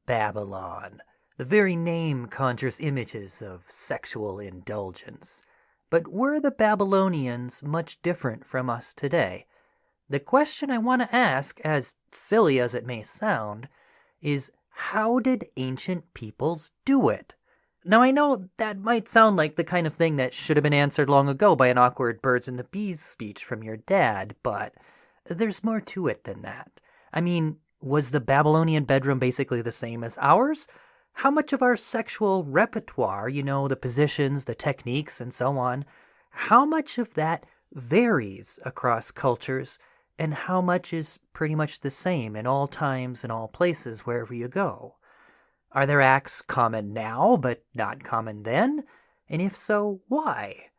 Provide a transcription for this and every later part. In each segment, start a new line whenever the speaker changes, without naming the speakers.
Babylon. The very name conjures images of sexual indulgence. But were the Babylonians much different from us today? The question I want to ask, as silly as it may sound, is how did ancient peoples do it? Now I know that might sound like the kind of thing that should have been answered long ago by an awkward birds and the bees speech from your dad, but there's more to it than that. I mean, was the Babylonian bedroom basically the same as ours? How much of our sexual repertoire, the positions, the techniques, and so on, how much of that varies across cultures, and how much is pretty much the same in all times and all places wherever you go? Are there acts common now but not common then? And if so, why?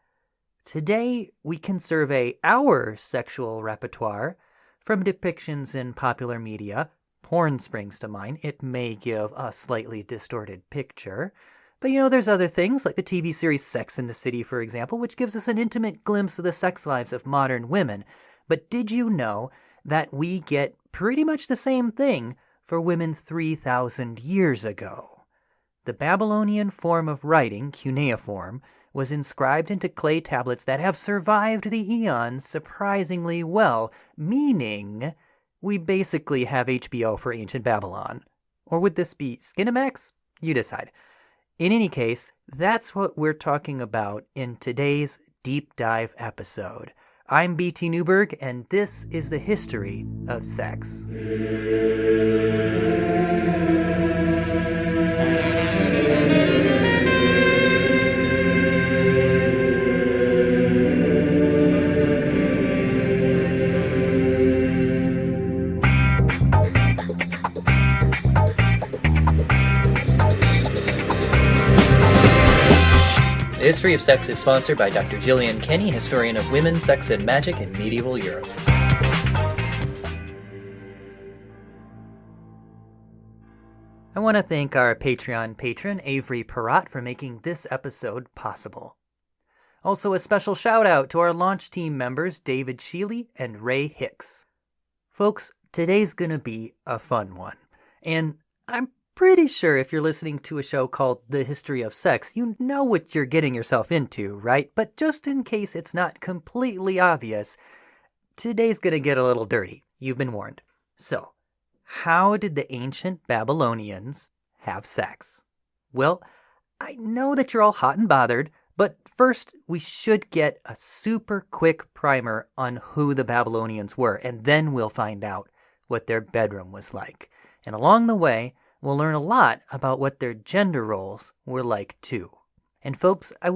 Today, we can survey our sexual repertoire from depictions in popular media. Porn springs to mind. It may give a slightly distorted picture. But there's other things, like the TV series Sex and the City, for example, which gives us an intimate glimpse of the sex lives of modern women. But did you know that we get pretty much the same thing for women 3,000 years ago? The Babylonian form of writing, cuneiform, was inscribed into clay tablets that have survived the eons surprisingly well, meaning we basically have HBO for ancient Babylon. Or would this be Skinamax? You decide. In any case, that's what we're talking about in today's deep dive episode. I'm BT Newberg, and this is the history of sex. The History of Sex is sponsored by Dr. Gillian Kenny, historian of women, sex, and magic in medieval Europe. I want to thank our Patreon patron, Avery Perrott, for making this episode possible. Also, a special shout out to our launch team members, David Sheely and Ray Hicks. Folks, today's going to be a fun one. And I'm pretty sure if you're listening to a show called The History of Sex, you know what you're getting yourself into, right? But just in case it's not completely obvious, today's going to get a little dirty. You've been warned. So, how did the ancient Babylonians have sex? Well, I know that you're all hot and bothered, but first we should get a super quick primer on who the Babylonians were, and then we'll find out what their bedroom was like. And along the way, we'll learn a lot about what their gender roles were like too. And folks, I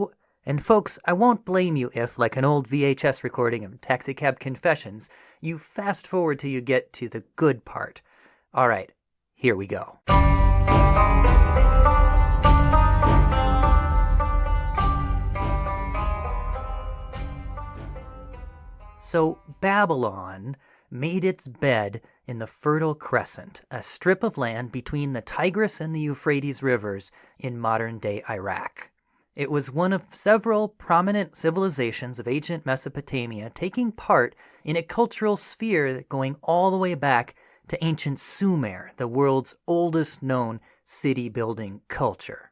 won't blame you if, like an old VHS recording of Taxicab Confessions, you fast forward till you get to the good part. All right, here we go. So Babylon made its bed in the Fertile Crescent, a strip of land between the Tigris and the Euphrates rivers in modern-day Iraq. It was one of several prominent civilizations of ancient Mesopotamia taking part in a cultural sphere going all the way back to ancient Sumer, the world's oldest known city-building culture.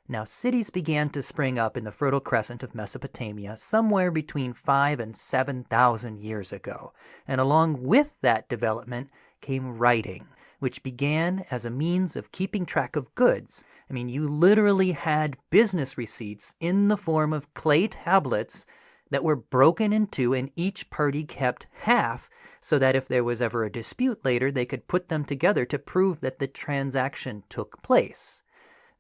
Now, cities began to spring up in the Fertile Crescent of Mesopotamia somewhere between 5,000 and 7,000 years ago, and along with that development came writing, which began as a means of keeping track of goods. I mean, you literally had business receipts in the form of clay tablets that were broken in two, and each party kept half, so that if there was ever a dispute later, they could put them together to prove that the transaction took place.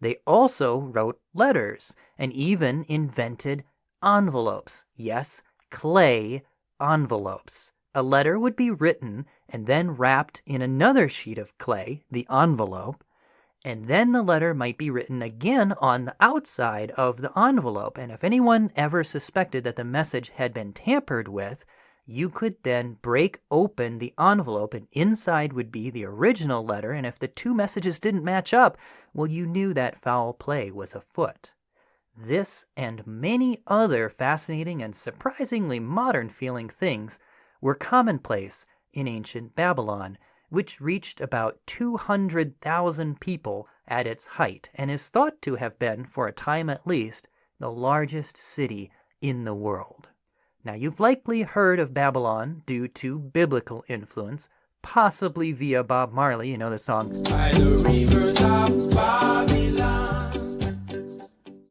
They also wrote letters and even invented envelopes. Yes, clay envelopes. A letter would be written and then wrapped in another sheet of clay, the envelope, and then the letter might be written again on the outside of the envelope. And if anyone ever suspected that the message had been tampered with, you could then break open the envelope, and inside would be the original letter, and if the two messages didn't match up, well, you knew that foul play was afoot. This and many other fascinating and surprisingly modern-feeling things were commonplace in ancient Babylon, which reached about 200,000 people at its height and is thought to have been, for a time at least, the largest city in the world. Now, you've likely heard of Babylon due to biblical influence, possibly via Bob Marley, you know the song, "By the rivers of Babylon."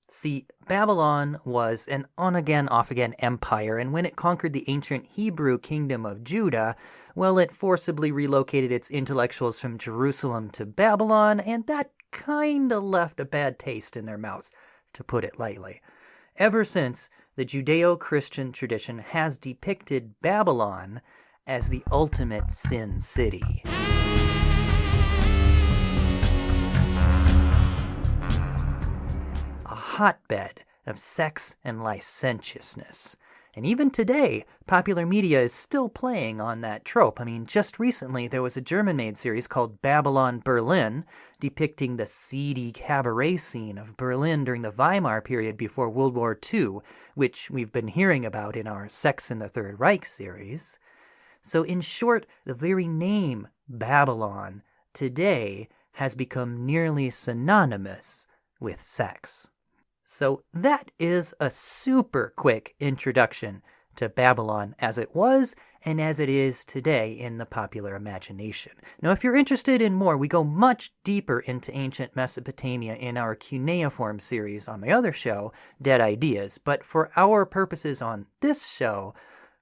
See, Babylon was an on-again, off-again empire, and when it conquered the ancient Hebrew kingdom of Judah, well, it forcibly relocated its intellectuals from Jerusalem to Babylon, and that kinda left a bad taste in their mouths, to put it lightly. Ever since, the Judeo-Christian tradition has depicted Babylon as the ultimate sin city. A hotbed of sex and licentiousness. And even today, popular media is still playing on that trope. I mean, just recently there was a German-made series called Babylon Berlin, depicting the seedy cabaret scene of Berlin during the Weimar period before World War II, which we've been hearing about in our Sex in the Third Reich series. So in short, the very name Babylon today has become nearly synonymous with sex. So that is a super quick introduction to Babylon as it was and as it is today in the popular imagination. Now, if you're interested in more, we go much deeper into ancient Mesopotamia in our cuneiform series on my other show, Dead Ideas. But for our purposes on this show,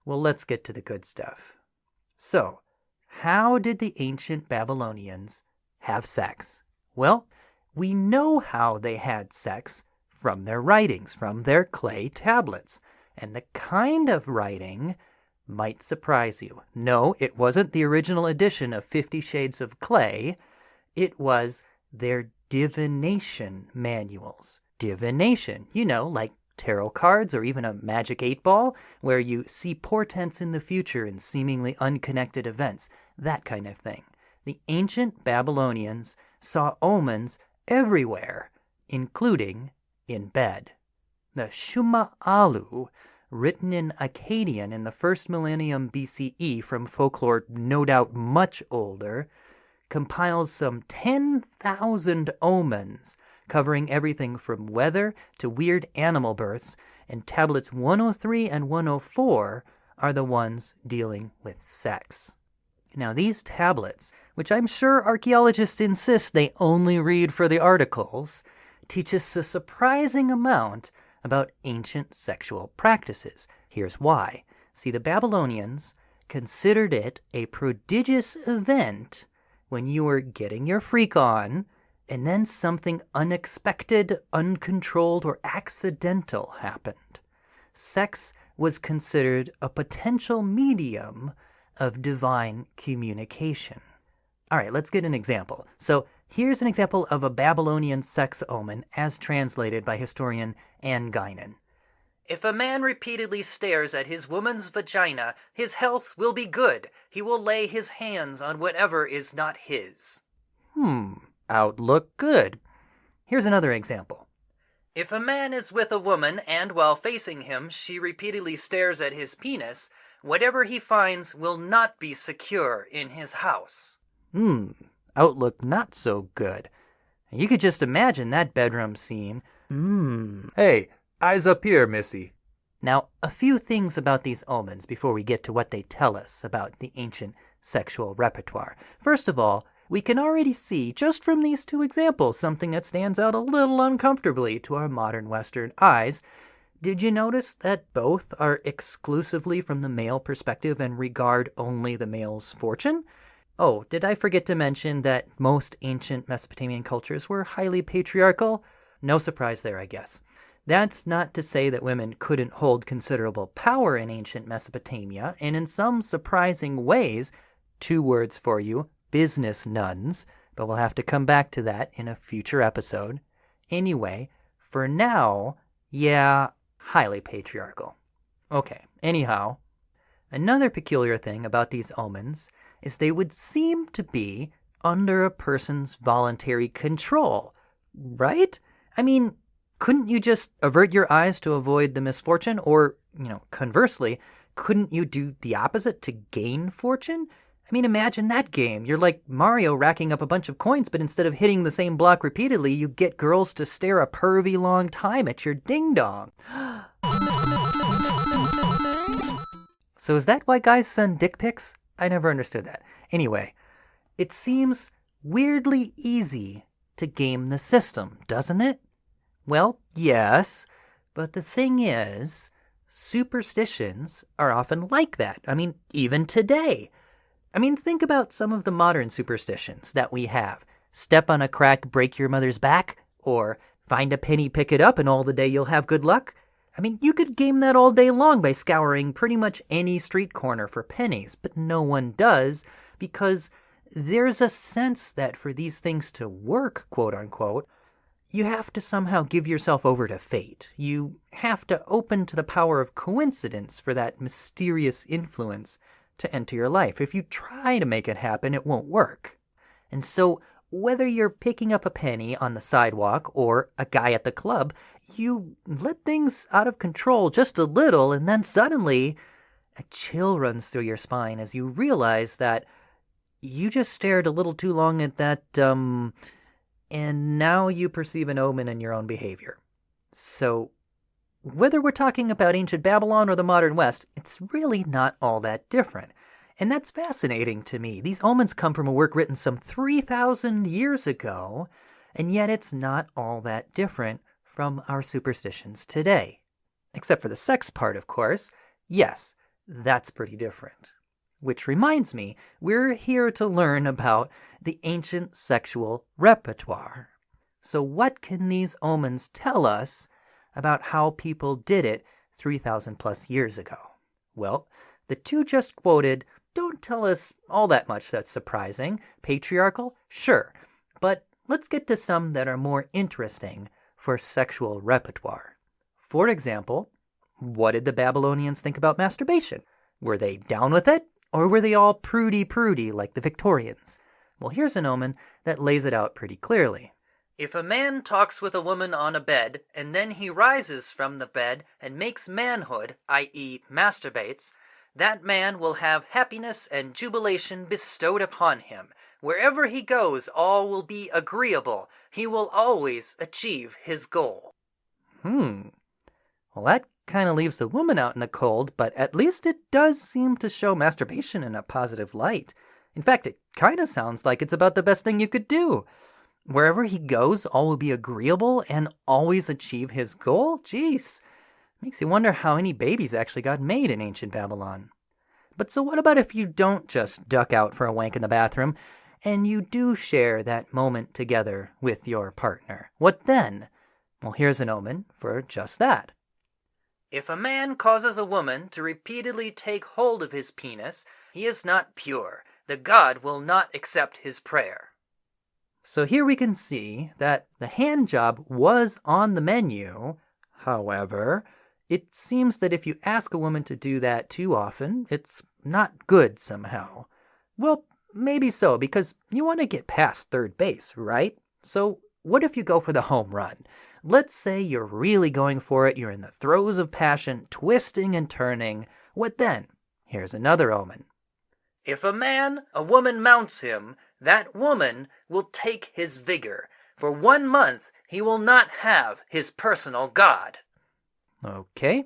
well, let's get to the good stuff. So, how did the ancient Babylonians have sex? Well, we know how they had sex from their writings, from their clay tablets. And the kind of writing might surprise you. No, it wasn't the original edition of 50 Shades of Clay. It was their divination manuals. Divination, you know, like tarot cards or even a magic 8-ball, where you see portents in the future in seemingly unconnected events, that kind of thing. The ancient Babylonians saw omens everywhere, including in bed. The Shuma Alu, written in Akkadian in the first millennium BCE from folklore no doubt much older, compiles some 10,000 omens covering everything from weather to weird animal births, and tablets 103 and 104 are the ones dealing with sex. Now, these tablets, which I'm sure archaeologists insist they only read for the articles, teach us a surprising amount about ancient sexual practices. Here's why. See, the Babylonians considered it a prodigious event when you were getting your freak on, and then something unexpected, uncontrolled, or accidental happened. Sex was considered a potential medium of divine communication. All right, let's get an example. So here's an example of a Babylonian sex omen as translated by historian Anne Guinan. If a man repeatedly stares at his woman's vagina, his health will be good. He will lay his hands on whatever is not his. Outlook good. Here's another example. If a man is with a woman and while facing him she repeatedly stares at his penis, whatever he finds will not be secure in his house. Outlook not so good. You could just imagine that bedroom scene.
Hey, eyes up here, missy.
Now, a few things about these omens before we get to what they tell us about the ancient sexual repertoire. First of all, we can already see, just from these two examples, something that stands out a little uncomfortably to our modern Western eyes. Did you notice that both are exclusively from the male perspective and regard only the male's fortune? Oh, did I forget to mention that most ancient Mesopotamian cultures were highly patriarchal? No surprise there, I guess. That's not to say that women couldn't hold considerable power in ancient Mesopotamia, and in some surprising ways, 2 words for you, business nuns, but we'll have to come back to that in a future episode. Anyway, for now, yeah, highly patriarchal. Okay, anyhow, another peculiar thing about these omens is they would seem to be under a person's voluntary control, right? I mean, couldn't you just avert your eyes to avoid the misfortune? Or, conversely, couldn't you do the opposite to gain fortune? I mean, imagine that game. You're like Mario racking up a bunch of coins, but instead of hitting the same block repeatedly, you get girls to stare a pervy long time at your ding-dong. So is that why guys send dick pics? I never understood that. Anyway, it seems weirdly easy to game the system, doesn't it? Well, yes, but the thing is, superstitions are often like that. I mean, even today. I mean, think about some of the modern superstitions that we have. Step on a crack, break your mother's back, or find a penny, pick it up, and all the day you'll have good luck. I mean, you could game that all day long by scouring pretty much any street corner for pennies, but no one does because there's a sense that for these things to work, quote unquote, you have to somehow give yourself over to fate. You have to open to the power of coincidence for that mysterious influence to enter your life. If you try to make it happen, it won't work. And so, whether you're picking up a penny on the sidewalk or a guy at the club, you let things out of control just a little, and then suddenly a chill runs through your spine as you realize that you just stared a little too long at that, and now you perceive an omen in your own behavior. So, whether we're talking about ancient Babylon or the modern West, it's really not all that different. And that's fascinating to me. These omens come from a work written some 3,000 years ago, and yet it's not all that different from our superstitions today. Except for the sex part, of course. Yes, that's pretty different. Which reminds me, we're here to learn about the ancient sexual repertoire. So what can these omens tell us about how people did it 3,000 plus years ago? Well, the two just quoted don't tell us all that much that's surprising. Patriarchal? Sure. But let's get to some that are more interesting for sexual repertoire. For example, what did the Babylonians think about masturbation? Were they down with it? Or were they all prudy like the Victorians? Well, here's an omen that lays it out pretty clearly. If a man talks with a woman on a bed, and then he rises from the bed and makes manhood, i.e. masturbates, that man will have happiness and jubilation bestowed upon him. Wherever he goes, all will be agreeable. He will always achieve his goal. Well, that kind of leaves the woman out in the cold, but at least it does seem to show masturbation in a positive light. In fact, it kind of sounds like it's about the best thing you could do. Wherever he goes, all will be agreeable and always achieve his goal? Jeez. Makes you wonder how any babies actually got made in ancient Babylon. But so what about if you don't just duck out for a wank in the bathroom, and you do share that moment together with your partner? What then? Well, here's an omen for just that. If a man causes a woman to repeatedly take hold of his penis, he is not pure. The God will not accept his prayer. So here we can see that the hand job was on the menu. However, it seems that if you ask a woman to do that too often, it's not good somehow. Well, maybe so, because you want to get past third base, right? So what if you go for the home run? Let's say you're really going for it, you're in the throes of passion, twisting and turning. What then? Here's another omen. If a woman mounts him, that woman will take his vigor. For 1 month he will not have his personal God. Okay,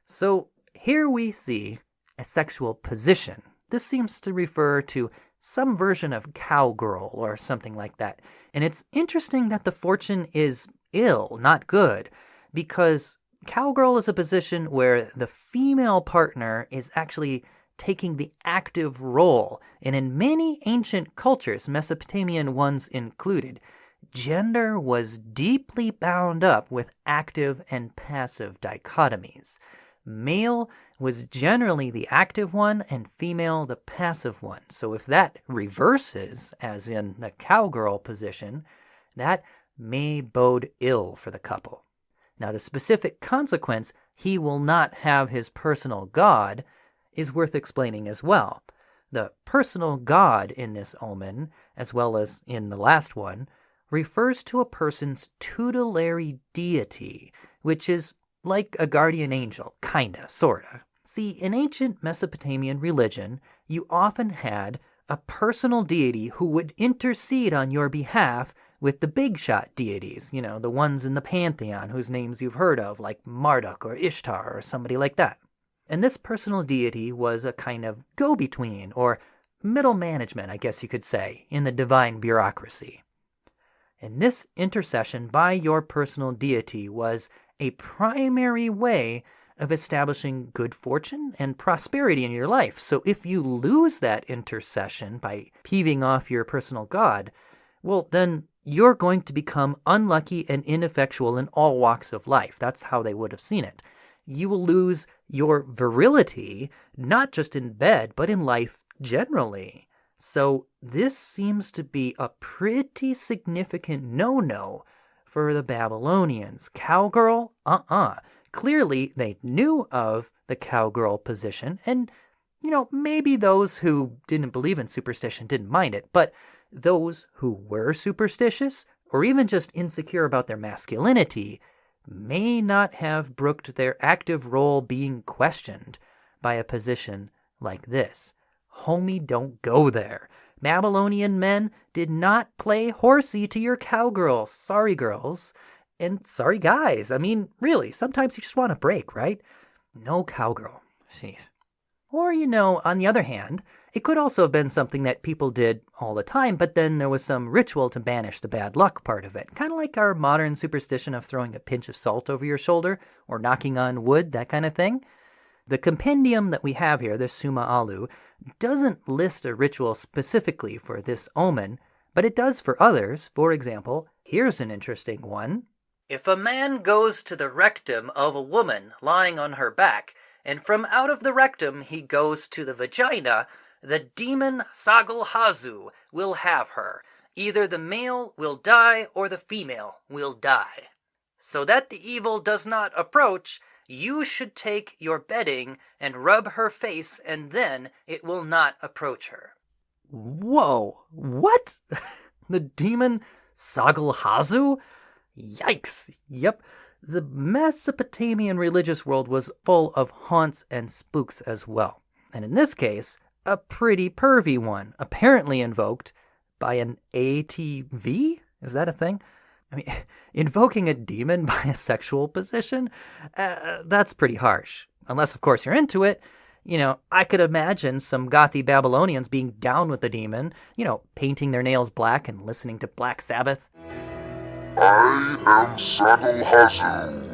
so here we see a sexual position. This seems to refer to some version of cowgirl or something like that. And it's interesting that the fortune is ill, not good, because cowgirl is a position where the female partner is actually taking the active role. And in many ancient cultures, Mesopotamian ones included, gender was deeply bound up with active and passive dichotomies. Male was generally the active one and female the passive one. So if that reverses, as in the cowgirl position, that may bode ill for the couple. Now the specific consequence, he will not have his personal God, is worth explaining as well. The personal God in this omen, as well as in the last one, refers to a person's tutelary deity, which is like a guardian angel, kinda, sorta. See, in ancient Mesopotamian religion, you often had a personal deity who would intercede on your behalf with the big shot deities, the ones in the pantheon whose names you've heard of, like Marduk or Ishtar or somebody like that. And this personal deity was a kind of go-between, or middle management, I guess you could say, in the divine bureaucracy. And this intercession by your personal deity was a primary way of establishing good fortune and prosperity in your life. So if you lose that intercession by peeving off your personal god, well, then you're going to become unlucky and ineffectual in all walks of life. That's how they would have seen it. You will lose your virility, not just in bed, but in life generally. So this seems to be a pretty significant no-no for the Babylonians. Cowgirl? Clearly, they knew of the cowgirl position, and, maybe those who didn't believe in superstition didn't mind it, but those who were superstitious, or even just insecure about their masculinity, may not have brooked their active role being questioned by a position like this. Homie, don't go there. Babylonian men did not play horsey to your cowgirl. Sorry, girls. And sorry, guys. I mean, really, sometimes you just want a break, right? No cowgirl. Jeez. Or, on the other hand, it could also have been something that people did all the time, but then there was some ritual to banish the bad luck part of it. Kind of like our modern superstition of throwing a pinch of salt over your shoulder or knocking on wood, that kind of thing. The compendium that we have here, the Summa Alu, doesn't list a ritual specifically for this omen, but it does for others. For example, here's an interesting one. If a man goes to the rectum of a woman lying on her back, and from out of the rectum he goes to the vagina, the demon Sagalhazu will have her. Either the male will die or the female will die. So that the evil does not approach, you should take your bedding and rub her face, and then it will not approach her. Whoa, what? The demon Sagalhazu? Yikes. Yep. The Mesopotamian religious world was full of haunts and spooks as well. And in this case, a pretty pervy one, apparently invoked by an ATV? Is that a thing? I mean, invoking a demon by a sexual position? That's pretty harsh. Unless, of course, you're into it. I could imagine some gothy Babylonians being down with the demon, painting their nails black and listening to Black Sabbath.
I am Sagalhazu.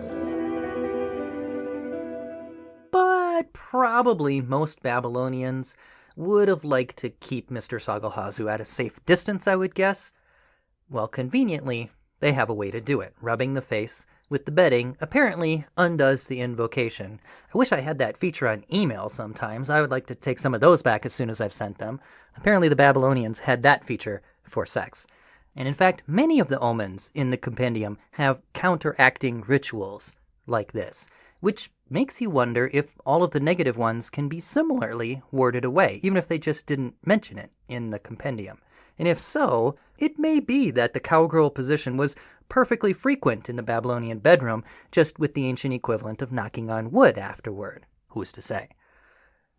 But probably most Babylonians would have liked to keep Mr. Sagalhazu at a safe distance, I would guess. Well, conveniently, they have a way to do it. Rubbing the face with the bedding apparently undoes the invocation. I wish I had that feature on email sometimes. I would like to take some of those back as soon as I've sent them. Apparently the Babylonians had that feature for sex. And in fact, many of the omens in the compendium have counteracting rituals like this, which makes you wonder if all of the negative ones can be similarly worded away, even if they just didn't mention it in the compendium. And if so, it may be that the cowgirl position was perfectly frequent in the Babylonian bedroom, just with the ancient equivalent of knocking on wood afterward. Who's to say?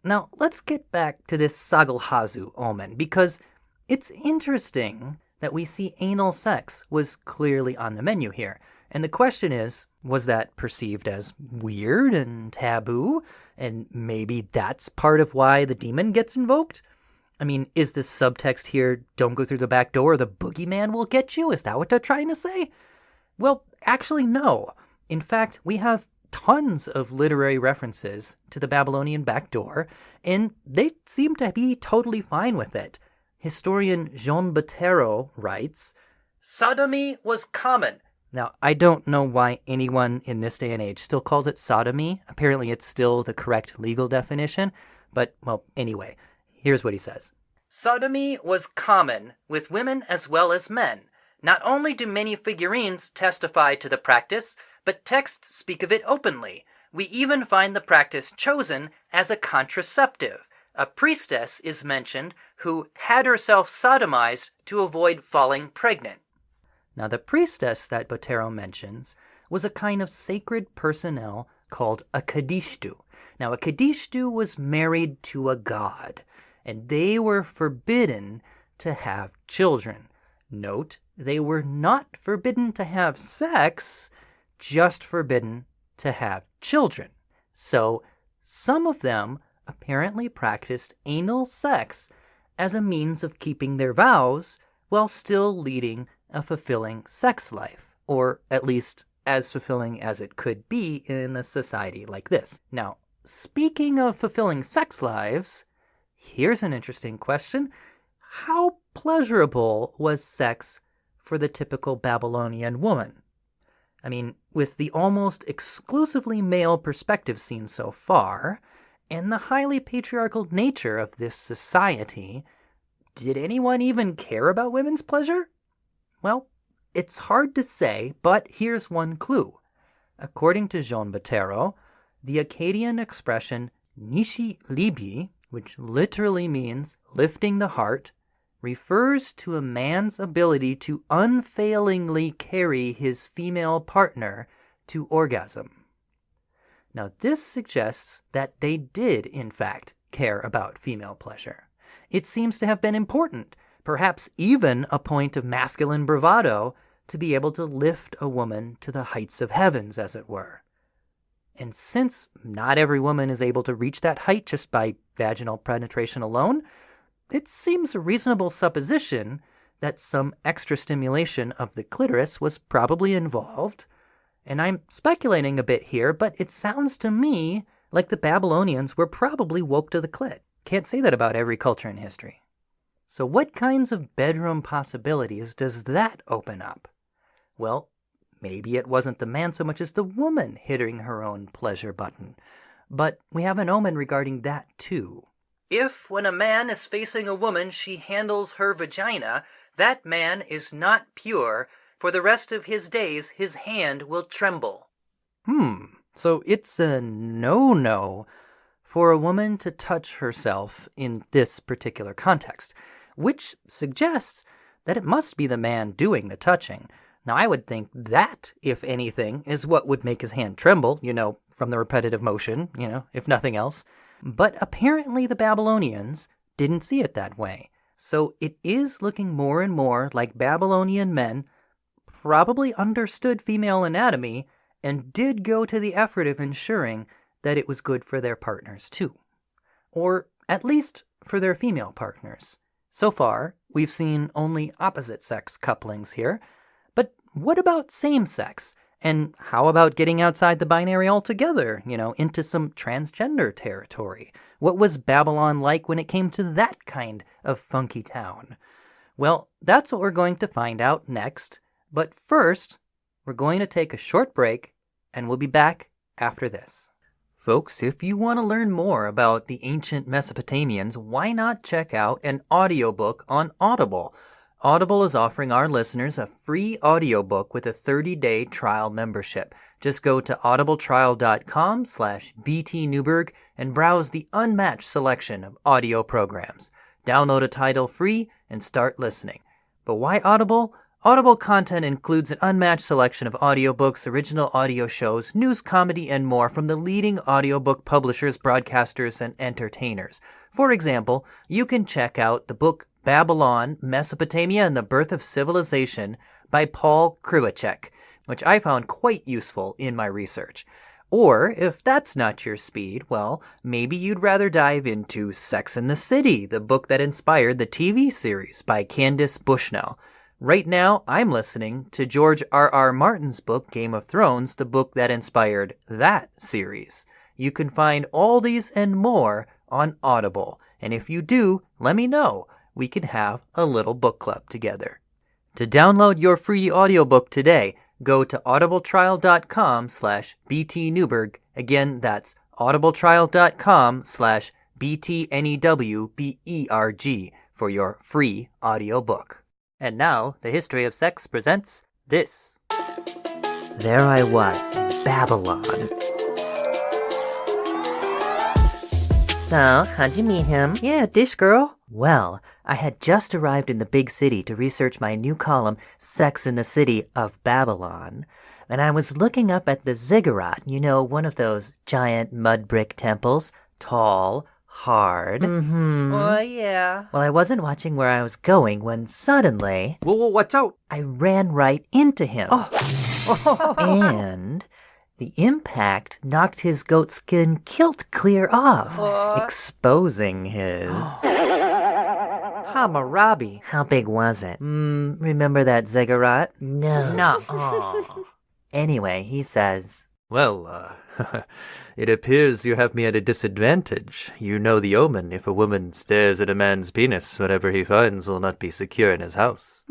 Now, let's get back to this Sagalhazu omen, because it's interesting that we see anal sex was clearly on the menu here. And the question is, was that perceived as weird and taboo? And maybe that's part of why the demon gets invoked? I mean, is the subtext here, don't go through the back door, the boogeyman will get you? Is that what they're trying to say? Well, actually, no. In fact, we have tons of literary references to the Babylonian back door, and they seem to be totally fine with it. Historian Jean Bottero writes, "Sodomy was common." Now, I don't know why anyone in this day and age still calls it sodomy. Apparently, it's still the correct legal definition. But, well, anyway, here's what he says. "Sodomy was common with women as well as men. Not only do many figurines testify to the practice, but texts speak of it openly. We even find the practice chosen as a contraceptive. A priestess is mentioned who had herself sodomized to avoid falling pregnant." Now, the priestess that Bottero mentions was a kind of sacred personnel called a kadishtu. Now, a kadishtu was married to a god, and they were forbidden to have children. Note, they were not forbidden to have sex, just forbidden to have children. So, some of them apparently practiced anal sex as a means of keeping their vows while still leading a fulfilling sex life, or at least as fulfilling as it could be in a society like this. Now, speaking of fulfilling sex lives, here's an interesting question. How pleasurable was sex for the typical Babylonian woman? I mean, with the almost exclusively male perspective seen so far, and the highly patriarchal nature of this society, did anyone even care about women's pleasure? Well, it's hard to say, but here's one clue. According to Jean Bottero, the Akkadian expression nishi libi, which literally means lifting the heart, refers to a man's ability to unfailingly carry his female partner to orgasm. Now, this suggests that they did, in fact, care about female pleasure. It seems to have been important, perhaps even a point of masculine bravado, to be able to lift a woman to the heights of heavens, as it were. And since not every woman is able to reach that height just by vaginal penetration alone, it seems a reasonable supposition that some extra stimulation of the clitoris was probably involved. And I'm speculating a bit here, but it sounds to me like the Babylonians were probably woke to the clit. Can't say that about every culture in history. So what kinds of bedroom possibilities does that open up? Well, maybe it wasn't the man so much as the woman hitting her own pleasure button. But we have an omen regarding that too. If, when a man is facing a woman, she handles her vagina, that man is not pure. For the rest of his days, his hand will tremble. So it's a no-no for a woman to touch herself in this particular context, which suggests that it must be the man doing the touching. Now, I would think that, if anything, is what would make his hand tremble, from the repetitive motion, if nothing else. But apparently the Babylonians didn't see it that way. So it is looking more and more like Babylonian men probably understood female anatomy and did go to the effort of ensuring that it was good for their partners too. Or at least for their female partners. So far, we've seen only opposite-sex couplings here. But what about same-sex? And how about getting outside the binary altogether, into some transgender territory? What was Babylon like when it came to that kind of funky town? Well, that's what we're going to find out next. But first, we're going to take a short break, and we'll be back after this. Folks, if you want to learn more about the ancient Mesopotamians, why not check out an audiobook on Audible? Audible is offering our listeners a free audiobook with a 30-day trial membership. Just go to audibletrial.com/BTNewberg and browse the unmatched selection of audio programs. Download a title free and start listening. But why Audible? Audible content includes an unmatched selection of audiobooks, original audio shows, news, comedy, and more from the leading audiobook publishers, broadcasters, and entertainers. For example, you can check out the book Babylon, Mesopotamia, and the Birth of Civilization by Paul Kruacek, which I found quite useful in my research. Or, if that's not your speed, well, maybe you'd rather dive into Sex and the City, the book that inspired the TV series by Candace Bushnell. Right now, I'm listening to George R.R. Martin's book, Game of Thrones, the book that inspired that series. You can find all these and more on Audible. And if you do, let me know. We can have a little book club together. To download your free audiobook today, go to audibletrial.com/BTNewberg. Again, that's audibletrial.com/BTNEWBERG for your free audiobook. And now, the History of Sex presents this. There I was in Babylon.
So, how'd you meet him?
Yeah, dish girl. Well, I had just arrived in the big city to research my new column, Sex in the City of Babylon. And I was looking up at the ziggurat, one of those giant mud brick temples, tall, hard.
Mm-hmm.
Oh, yeah.
Well, I wasn't watching where I was going when suddenly
Whoa, watch out!
I ran right into him. And the impact knocked his goatskin kilt clear off, exposing his...
Hammurabi.
How big was it?
Remember that ziggurat?
No.
Oh.
Anyway, he says,
Well, it appears you have me at a disadvantage. You know the omen. If a woman stares at a man's penis, whatever he finds will not be secure in his house.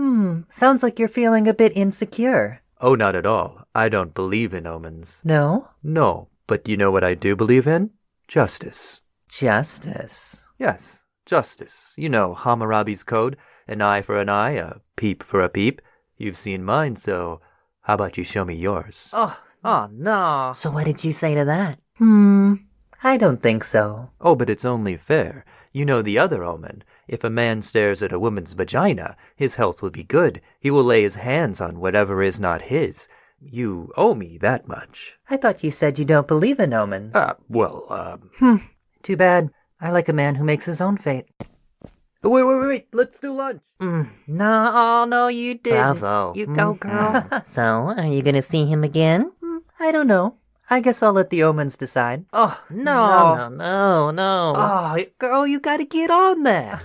sounds like you're feeling a bit insecure.
Oh, not at all. I don't believe in omens.
No?
No, but you know what I do believe in? Justice.
Justice.
Yes, justice. You know Hammurabi's code. An eye for an eye, a peep for a peep. You've seen mine, so how about you show me yours?
Oh, no.
So what did you say to that? I don't think so.
Oh, but it's only fair. You know the other omen. If a man stares at a woman's vagina, his health will be good. He will lay his hands on whatever is not his. You owe me that much.
I thought you said you don't believe in omens.
Too bad. I like a man who makes his own fate.
Wait. Let's do lunch.
No, you didn't.
Bravo.
You go, girl.
So, are you gonna see him again?
I don't know. I guess I'll let the omens decide. Oh,
No.
Oh, girl, you gotta get on that.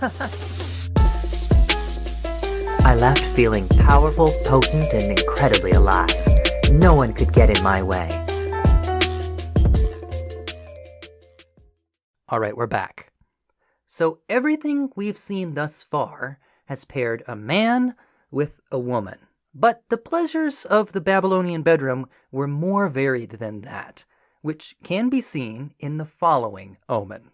I left feeling powerful, potent, and incredibly alive. No one could get in my way.
All right, we're back. So everything we've seen thus far has paired a man with a woman. But the pleasures of the Babylonian bedroom were more varied than that, which can be seen in the following omen.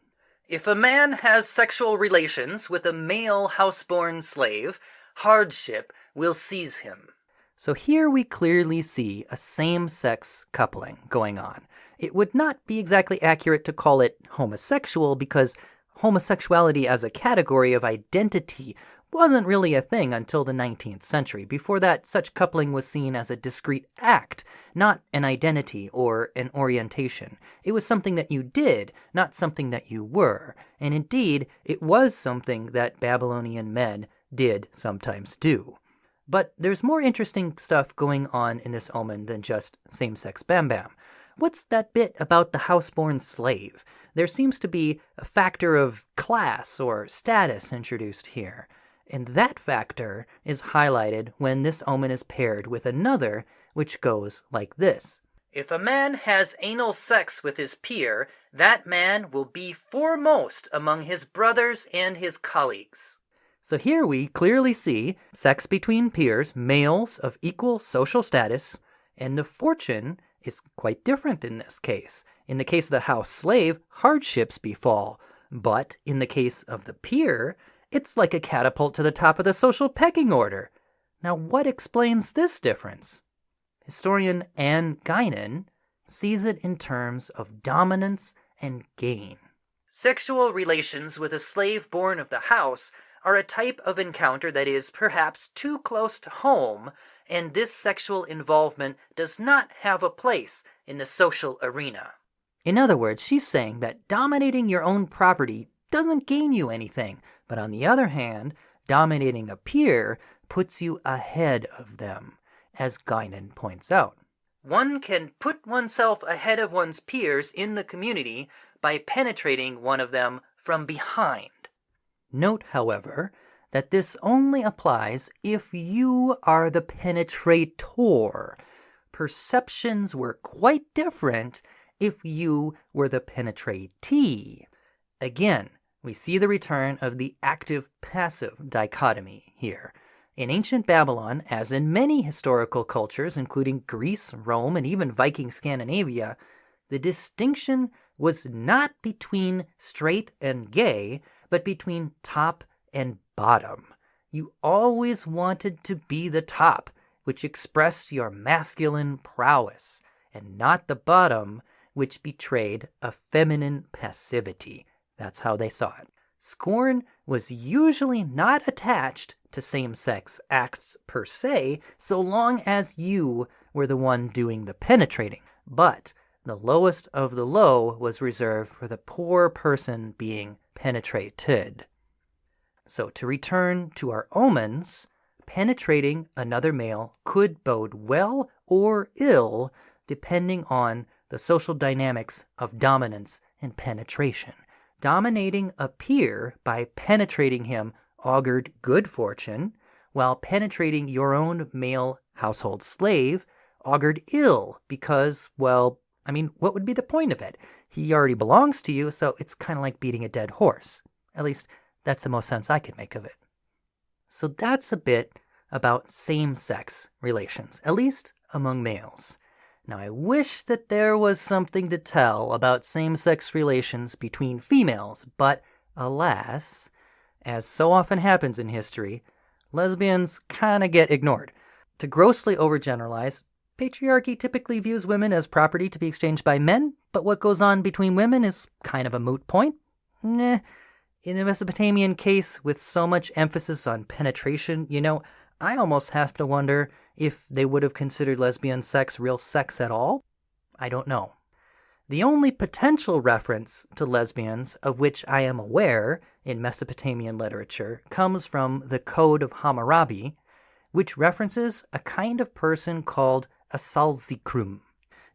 If a man has sexual relations with a male houseborn slave, hardship will seize him. So here we clearly see a same-sex coupling going on. It would not be exactly accurate to call it homosexual because homosexuality as a category of identity wasn't really a thing until the 19th century. Before that, such coupling was seen as a discrete act, not an identity or an orientation. It was something that you did, not something that you were. And indeed, it was something that Babylonian men did sometimes do. But there's more interesting stuff going on in this omen than just same-sex bam-bam. What's that bit about the houseborn slave? There seems to be a factor of class or status introduced here. And that factor is highlighted when this omen is paired with another, which goes like this. If a man has anal sex with his peer, that man will be foremost among his brothers and his colleagues. So here we clearly see sex between peers, males of equal social status, and the fortune is quite different in this case. In the case of the house slave, hardships befall. But in the case of the peer, it's like a catapult to the top of the social pecking order. Now, what explains this difference? Historian Anne Guinan sees it in terms of dominance and gain. Sexual relations with a slave born of the house are a type of encounter that is perhaps too close to home, and this sexual involvement does not have a place in the social arena. In other words, she's saying that dominating your own property doesn't gain you anything, but on the other hand, dominating a peer puts you ahead of them, as Guinan points out. One can put oneself ahead of one's peers in the community by penetrating one of them from behind. Note, however, that this only applies if you are the penetrator. Perceptions were quite different if you were the penetratee. Again, we see the return of the active-passive dichotomy here. In ancient Babylon, as in many historical cultures, including Greece, Rome, and even Viking Scandinavia, the distinction was not between straight and gay, but between top and bottom. You always wanted to be the top, which expressed your masculine prowess, and not the bottom, which betrayed a feminine passivity. That's how they saw it. Scorn was usually not attached to same-sex acts per se, so long as you were the one doing the penetrating. But The lowest of the low was reserved for the poor person being penetrated. So to return to our omens, penetrating another male could bode well or ill depending on the social dynamics of dominance and penetration. Dominating a peer by penetrating him augured good fortune, while penetrating your own male household slave augured ill because, well, what would be the point of it? He already belongs to you, so it's kind of like beating a dead horse. At least that's the most sense I can make of it. So that's a bit about same-sex relations, at least among males. Now, I wish that there was something to tell about same-sex relations between females, but alas, as so often happens in history, lesbians kind of get ignored. To grossly overgeneralize, patriarchy typically views women as property to be exchanged by men, but what goes on between women is kind of a moot point. In the Mesopotamian case, with so much emphasis on penetration, I almost have to wonder if they would have considered lesbian sex real sex at all. I don't know. The only potential reference to lesbians of which I am aware in Mesopotamian literature comes from the Code of Hammurabi, which references a kind of person called a salzikrum.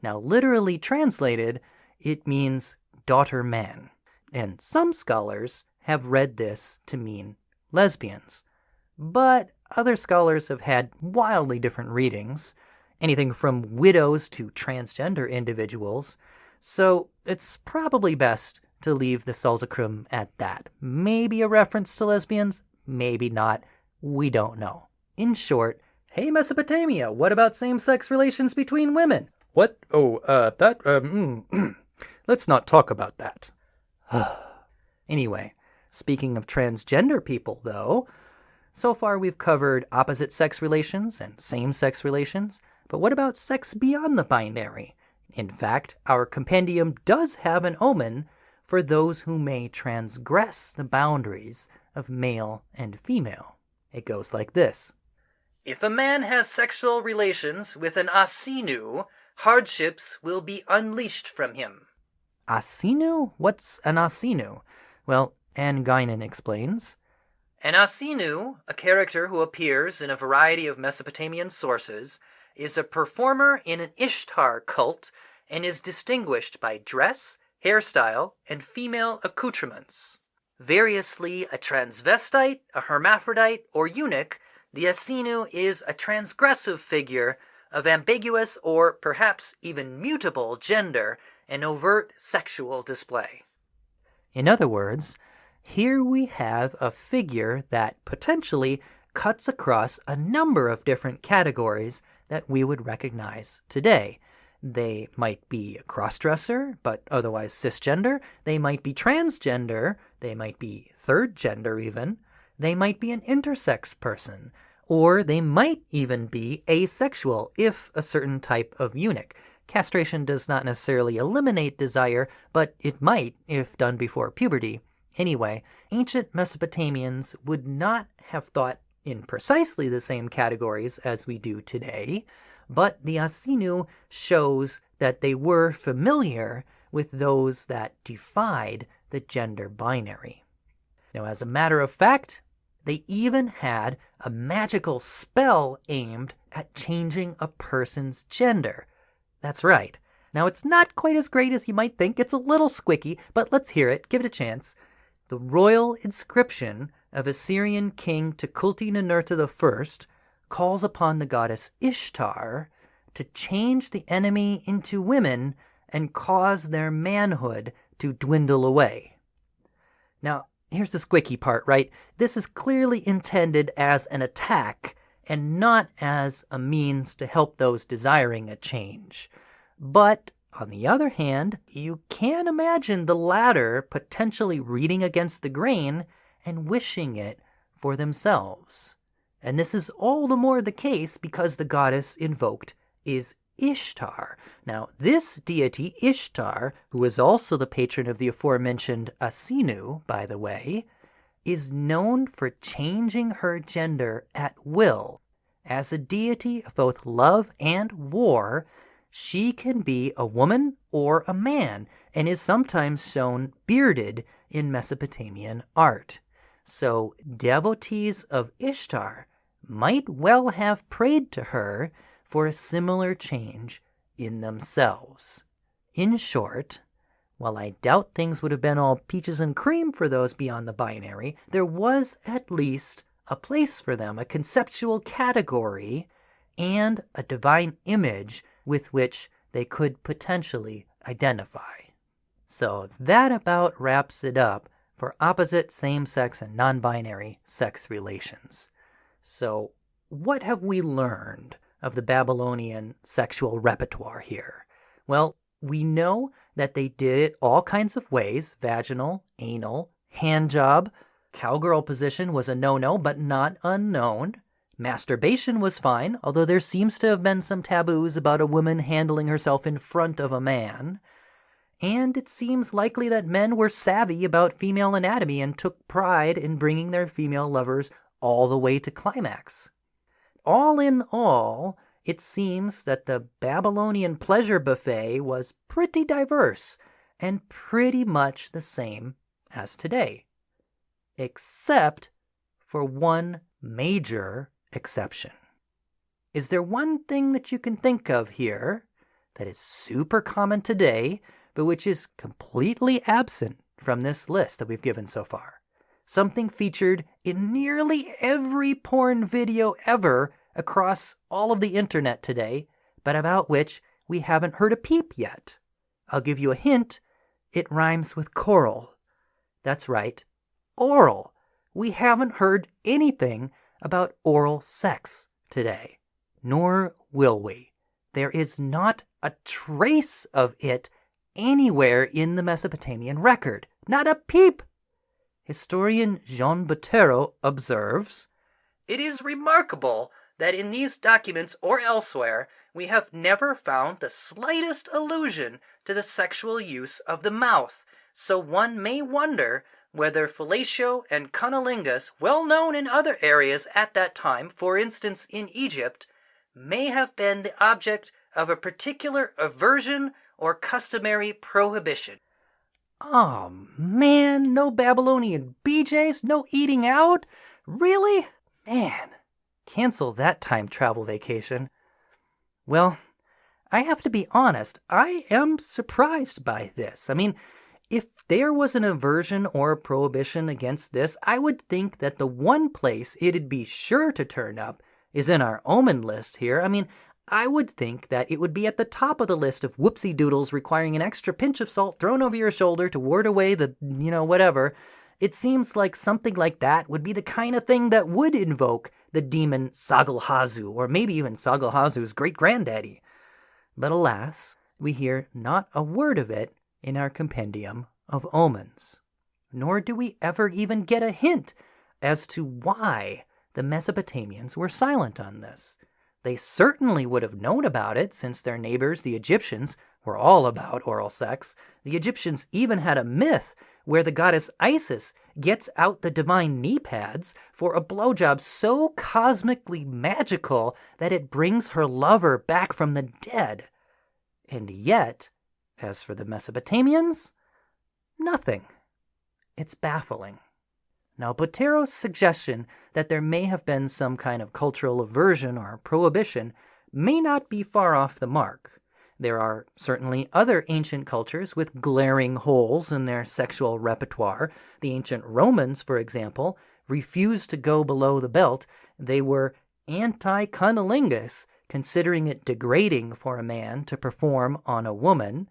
Now, literally translated, it means daughter man, and some scholars have read this to mean lesbians. But other scholars have had wildly different readings, anything from widows to transgender individuals, so it's probably best to leave the salzikrum at that. Maybe a reference to lesbians, maybe not, we don't know. In short, hey Mesopotamia, what about same-sex relations between women? What? Let's not talk about that. Anyway, speaking of transgender people, though, so far we've covered opposite-sex relations and same-sex relations, but what about sex beyond the binary? In fact, our compendium does have an omen for those who may transgress the boundaries of male and female. It goes like this. If a man has sexual relations with an Asinu, hardships will be unleashed from him. Asinu? What's an Asinu? Well, Anne Guinan explains. An Asinu, a character who appears in a variety of Mesopotamian sources, is a performer in an Ishtar cult and is distinguished by dress, hairstyle, and female accoutrements. Variously a transvestite, a hermaphrodite, or eunuch, the Asinu is a transgressive figure of ambiguous or perhaps even mutable gender and overt sexual display. In other words, here we have a figure that potentially cuts across a number of different categories that we would recognize today. They might be a crossdresser, but otherwise cisgender. They might be transgender. They might be third gender even. They might be an intersex person. Or they might even be asexual if a certain type of eunuch. Castration does not necessarily eliminate desire, but it might if done before puberty. Anyway, ancient Mesopotamians would not have thought in precisely the same categories as we do today, but the Asinu shows that they were familiar with those that defied the gender binary. Now, as a matter of fact, they even had a magical spell aimed at changing a person's gender. That's right. Now, it's not quite as great as you might think. It's a little squicky, but let's hear it. Give it a chance. The royal inscription of Assyrian king Tukulti-Ninurta I calls upon the goddess Ishtar to change the enemy into women and cause their manhood to dwindle away. Now, here's the squicky part, right? This is clearly intended as an attack and not as a means to help those desiring a change. But on the other hand, you can imagine the latter potentially reading against the grain and wishing it for themselves. And this is all the more the case because the goddess invoked is Ishtar. Now, this deity, Ishtar, who is also the patron of the aforementioned Asinu, by the way, is known for changing her gender at will. As a deity of both love and war, She can be a woman or a man and is sometimes shown bearded in Mesopotamian art. So devotees of Ishtar might well have prayed to her for a similar change in themselves. In short, while I doubt things would have been all peaches and cream for those beyond the binary, there was at least a place for them, a conceptual category, and a divine image with which they could potentially identify. So that about wraps it up for opposite, same-sex, and non-binary sex relations. So what have we learned of the Babylonian sexual repertoire here? Well, we know that they did it all kinds of ways: vaginal, anal, hand job. Cowgirl position was a no-no, but not unknown. Masturbation was fine, although there seems to have been some taboos about a woman handling herself in front of a man. And it seems likely that men were savvy about female anatomy and took pride in bringing their female lovers all the way to climax. All in all, it seems that the Babylonian pleasure buffet was pretty diverse and pretty much the same as today, except for one major exception. Is there one thing that you can think of here that is super common today, but which is completely absent from this list that we've given so far? Something featured in nearly every porn video ever across all of the internet today, but about which we haven't heard a peep yet. I'll give you a hint. It rhymes with coral. That's right, oral. We haven't heard anything about oral sex today, nor will we. There is not a trace of it anywhere in the Mesopotamian record. Not a peep. Historian Jean Bottero observes, "It is remarkable that in these documents or elsewhere we have never found the slightest allusion to the sexual use of the mouth, so one may wonder whether fellatio and cunnilingus, well known in other areas at that time, for instance in Egypt, may have been the object of a particular aversion or customary prohibition." Oh man, no Babylonian BJs, no eating out? Really? Man, cancel that time travel vacation. Well, I have to be honest, I am surprised by this. I mean, if there was an aversion or prohibition against this, I would think that the one place it'd be sure to turn up is in our omen list here. I mean, I would think that it would be at the top of the list of whoopsie doodles requiring an extra pinch of salt thrown over your shoulder to ward away the, whatever. It seems like something like that would be the kind of thing that would invoke the demon Sagalhazu, or maybe even Sagalhazu's great-granddaddy. But alas, we hear not a word of it in our compendium of omens. Nor do we ever even get a hint as to why the Mesopotamians were silent on this. They certainly would have known about it, since their neighbors, the Egyptians, were all about oral sex. The Egyptians even had a myth where the goddess Isis gets out the divine knee pads for a blowjob so cosmically magical that it brings her lover back from the dead. And yet, as for the Mesopotamians, nothing. It's baffling. Now, Bottero's suggestion that there may have been some kind of cultural aversion or prohibition may not be far off the mark. There are certainly other ancient cultures with glaring holes in their sexual repertoire. The ancient Romans, for example, refused to go below the belt. They were anti-cunnilingus, considering it degrading for a man to perform on a woman.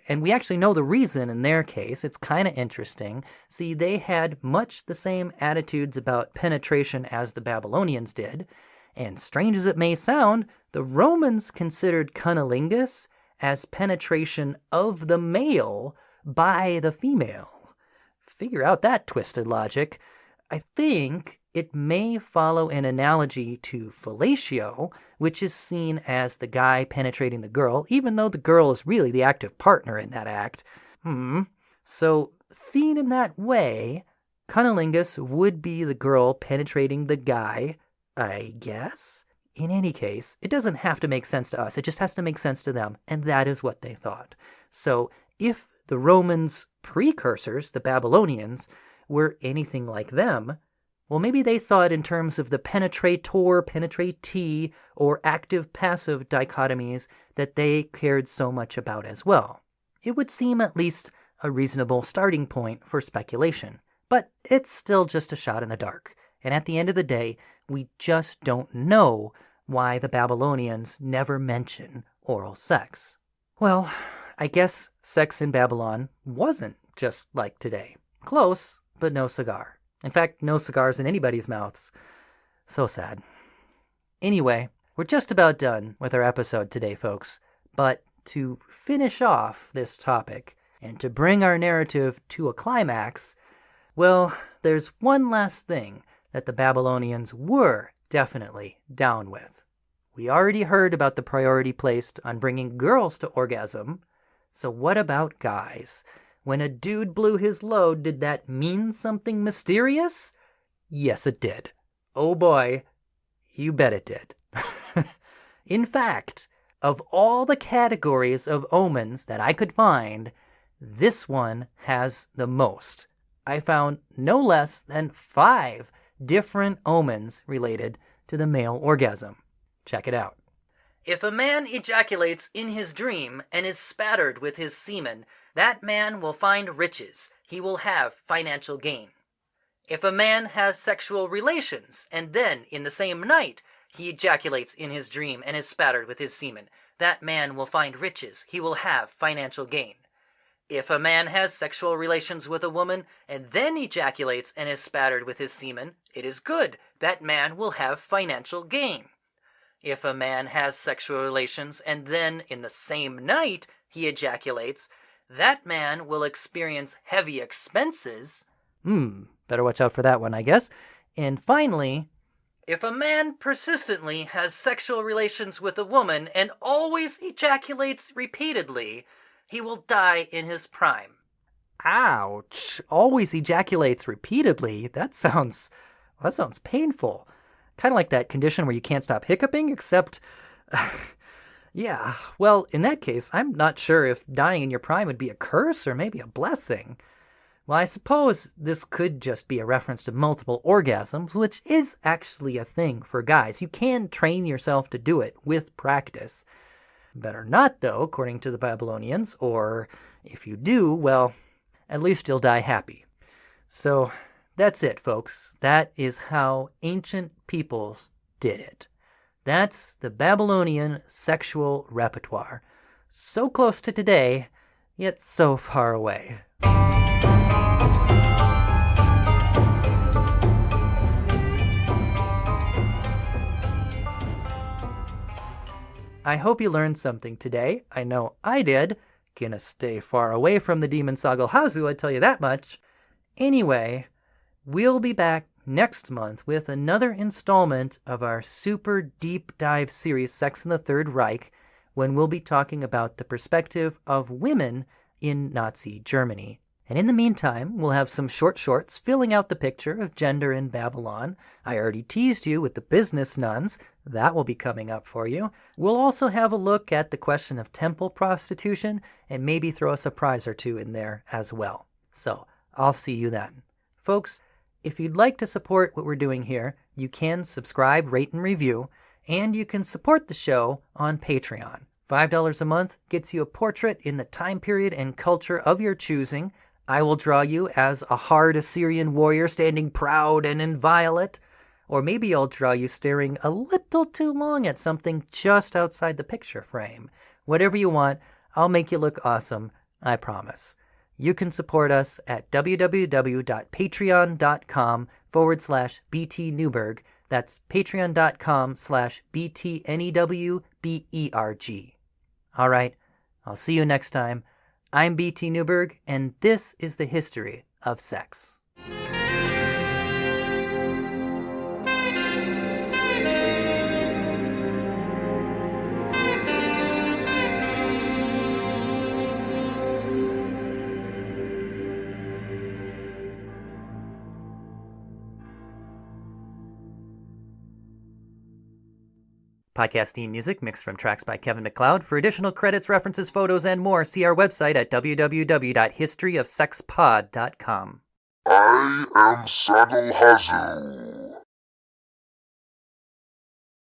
And we actually know the reason in their case. It's kind of interesting. See, they had much the same attitudes about penetration as the Babylonians did. And strange as it may sound, the Romans considered cunnilingus as penetration of the male by the female. Figure out that twisted logic. I think it may follow an analogy to fellatio, which is seen as the guy penetrating the girl, even though the girl is really the active partner in that act. So, seen in that way, cunnilingus would be the girl penetrating the guy, I guess. In any case, it doesn't have to make sense to us. It just has to make sense to them, and that is what they thought. So if the Romans' precursors, the Babylonians, were anything like them, well, maybe they saw it in terms of the penetrator, penetratee, or active-passive dichotomies that they cared so much about as well. It would seem at least a reasonable starting point for speculation, but it's still just a shot in the dark. And at the end of the day, we just don't know why the Babylonians never mention oral sex. Well, I guess sex in Babylon wasn't just like today. Close, but no cigar. In fact, no cigars in anybody's mouths. So sad. Anyway, we're just about done with our episode today, folks. But to finish off this topic and to bring our narrative to a climax, well, there's one last thing that the Babylonians were definitely down with. We already heard about the priority placed on bringing girls to orgasm. So what about guys? When a dude blew his load, did that mean something mysterious? Yes, it did. Oh boy, you bet it did. In fact, of all the categories of omens that I could find, this one has the most. I found no less than 5 different omens related to the male orgasm. Check it out. If a man ejaculates in his dream and is spattered with his semen, that man will find riches. He will have financial gain. If a man has sexual relations and then, in the same night, he ejaculates in his dream and is spattered with his semen, that man will find riches. He will have financial gain. If a man has sexual relations with a woman and then ejaculates and is spattered with his semen, it is good. That man will have financial gain. If a man has sexual relations and then, in the same night, he ejaculates, that man will experience heavy expenses. Better watch out for that one, I guess. And finally, if a man persistently has sexual relations with a woman and always ejaculates repeatedly, he will die in his prime. Ouch! Always ejaculates repeatedly? That sounds painful. Kind of like that condition where you can't stop hiccuping, except... yeah, well, in that case, I'm not sure if dying in your prime would be a curse or maybe a blessing. Well, I suppose this could just be a reference to multiple orgasms, which is actually a thing for guys. You can train yourself to do it with practice. Better not, though, according to the Babylonians, or if you do, well, at least you'll die happy. So that's it, folks. That is how ancient peoples did it. That's the Babylonian sexual repertoire. So close to today, yet so far away. I hope you learned something today. I know I did. Gonna stay far away from the demon Sagalhazu, I tell you that much. Anyway, we'll be back next month with another installment of our super deep dive series, Sex in the Third Reich, when we'll be talking about the perspective of women in Nazi Germany. And in the meantime, we'll have some short shorts filling out the picture of gender in Babylon. I already teased you with the business nuns. That will be coming up for you. We'll also have a look at the question of temple prostitution and maybe throw a surprise or two in there as well. So, I'll see you then. Folks, if you'd like to support what we're doing here, you can subscribe, rate, and review, and you can support the show on Patreon. $5 a month gets you a portrait in the time period and culture of your choosing. I will draw you as a hard Assyrian warrior standing proud and inviolate. Or maybe I'll draw you staring a little too long at something just outside the picture frame. Whatever you want, I'll make you look awesome, I promise. You can support us at www.patreon.com/BT Newberg. That's patreon.com/BT NEWBERG. All right, I'll see you next time. I'm BT Newberg, and this is the history of sex. Podcast theme music mixed from tracks by Kevin MacLeod. For additional credits, references, photos, and more, see our website at www.historyofsexpod.com.
I am Saddle Hazel.